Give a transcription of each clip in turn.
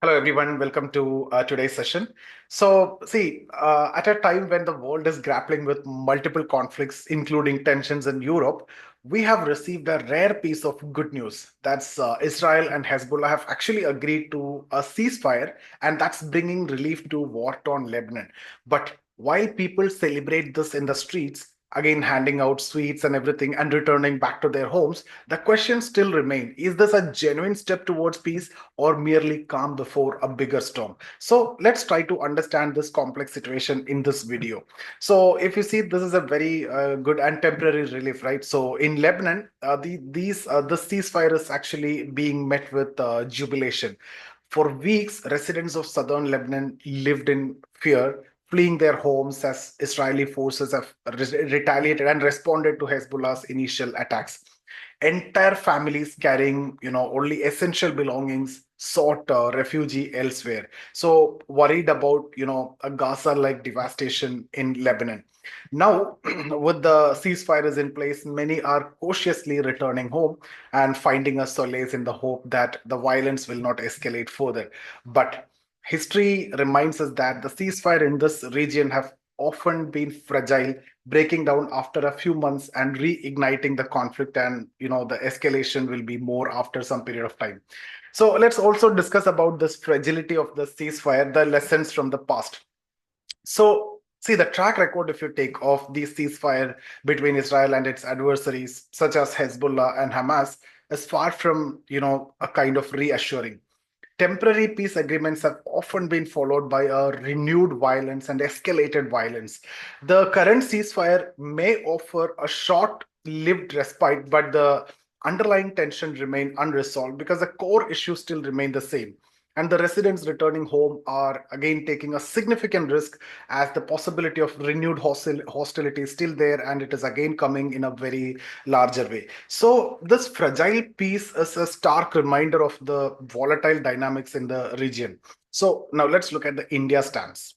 Hello, everyone. Welcome to today's session. At a time when the world is grappling with multiple conflicts, including tensions in Europe, we have received a rare piece of good news. That's Israel and Hezbollah have actually agreed to a ceasefire, and that's bringing relief to war-torn Lebanon. But while people celebrate this in the streets, again handing out sweets and everything and returning back to their homes, the question still remains: is this a genuine step towards peace, or merely calm before a bigger storm? So let's try to understand this complex situation in this video. So if you see, this is a very good and temporary relief, right? So in Lebanon, the ceasefire is actually being met with jubilation. For weeks, residents of southern Lebanon lived in fear, fleeing their homes as Israeli forces have retaliated and responded to Hezbollah's initial attacks. Entire families carrying, only essential belongings sought refuge elsewhere. So worried about, a Gaza-like devastation in Lebanon. Now, with the ceasefires in place, many are cautiously returning home and finding a solace in the hope that the violence will not escalate further. But history reminds us that the ceasefire in this region have often been fragile, breaking down after a few months and reigniting the conflict, and the escalation will be more after some period of time. So let's also discuss about this fragility of the ceasefire, the lessons from the past. So, see, the track record, if you take, of the ceasefire between Israel and its adversaries, such as Hezbollah and Hamas, is far from, a kind of reassuring. Temporary peace agreements have often been followed by a renewed violence and escalated violence. The current ceasefire may offer a short-lived respite, but the underlying tension remain unresolved because the core issues still remain the same. And the residents returning home are again taking a significant risk, as the possibility of renewed hostility is still there, and it is again coming in a very larger way. So, this fragile peace is a stark reminder of the volatile dynamics in the region. So, now let's look at the India stance.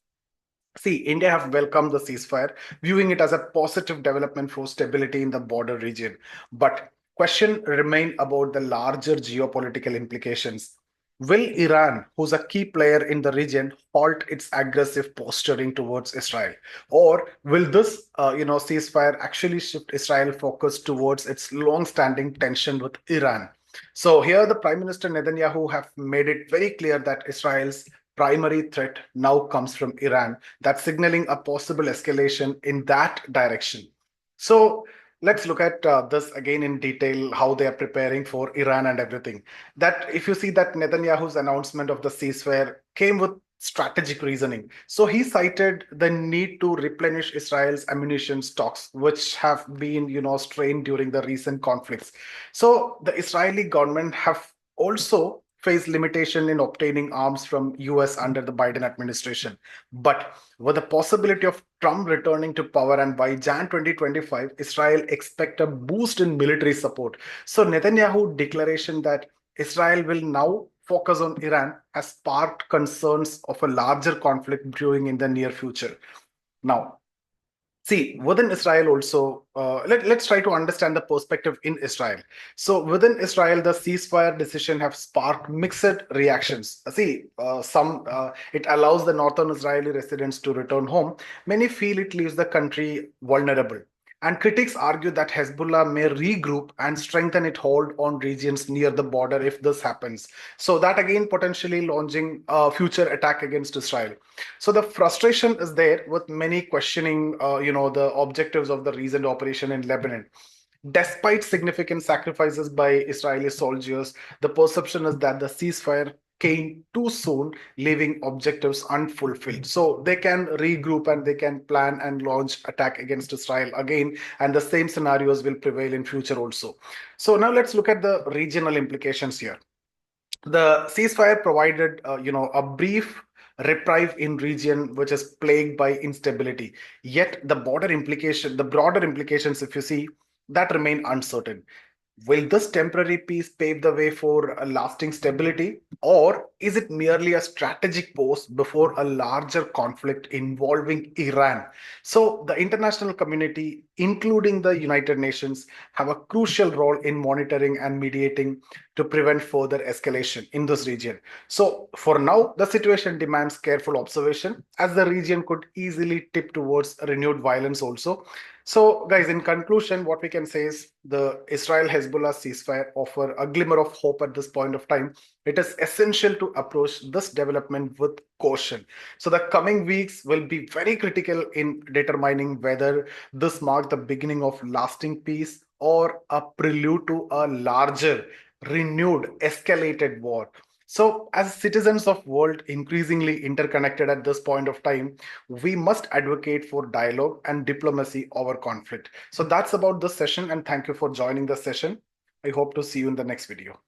See, India have welcomed the ceasefire, viewing it as a positive development for stability in the border region. But question remain about the larger geopolitical implications. Will Iran, who's a key player in the region, halt its aggressive posturing towards Israel, or will this, ceasefire actually shift Israel focus towards its long-standing tension with Iran? So here, the Prime Minister Netanyahu have made it very clear that Israel's primary threat now comes from Iran. That's signaling a possible escalation in that direction. So let's look at this again in detail, how they are preparing for Iran and everything. That if you see that Netanyahu's announcement of the ceasefire came with strategic reasoning. So he cited the need to replenish Israel's ammunition stocks, which have been, strained during the recent conflicts. So the Israeli government have also face limitation in obtaining arms from US under the Biden administration. But with the possibility of Trump returning to power, and by Jan 2025, Israel expect a boost in military support. So Netanyahu declaration that Israel will now focus on Iran has sparked concerns of a larger conflict brewing in the near future. Now, see, within Israel also, let's try to understand the perspective in Israel. So within Israel, the ceasefire decision have sparked mixed reactions. It allows the northern Israeli residents to return home. Many feel it leaves the country vulnerable. And critics argue that Hezbollah may regroup and strengthen its hold on regions near the border if this happens. So that again potentially launching a future attack against Israel. So the frustration is there, with many questioning, the objectives of the recent operation in Lebanon. Despite significant sacrifices by Israeli soldiers, the perception is that the ceasefire came too soon, leaving objectives unfulfilled. So they can regroup and they can plan and launch attack against Israel again, and the same scenarios will prevail in future also. So now let's look at the regional implications here. The ceasefire provided, a brief reprieve in region which is plagued by instability. Yet the broader implications, if you see, that remain uncertain. Will this temporary peace pave the way for a lasting stability, or is it merely a strategic pause before a larger conflict involving Iran? So, the international community, including the United Nations, have a crucial role in monitoring and mediating to prevent further escalation in this region. So, for now, the situation demands careful observation as the region could easily tip towards renewed violence also. So, guys, in conclusion, what we can say is the Israel-Hezbollah ceasefire offer a glimmer of hope at this point of time. It is essential to approach this development with caution. So, the coming weeks will be very critical in determining whether this marks the beginning of lasting peace or a prelude to a larger, renewed, escalated war. So, as citizens of world increasingly interconnected at this point of time, we must advocate for dialogue and diplomacy over conflict. So that's about this session, and thank you for joining the session. I hope to see you in the next video.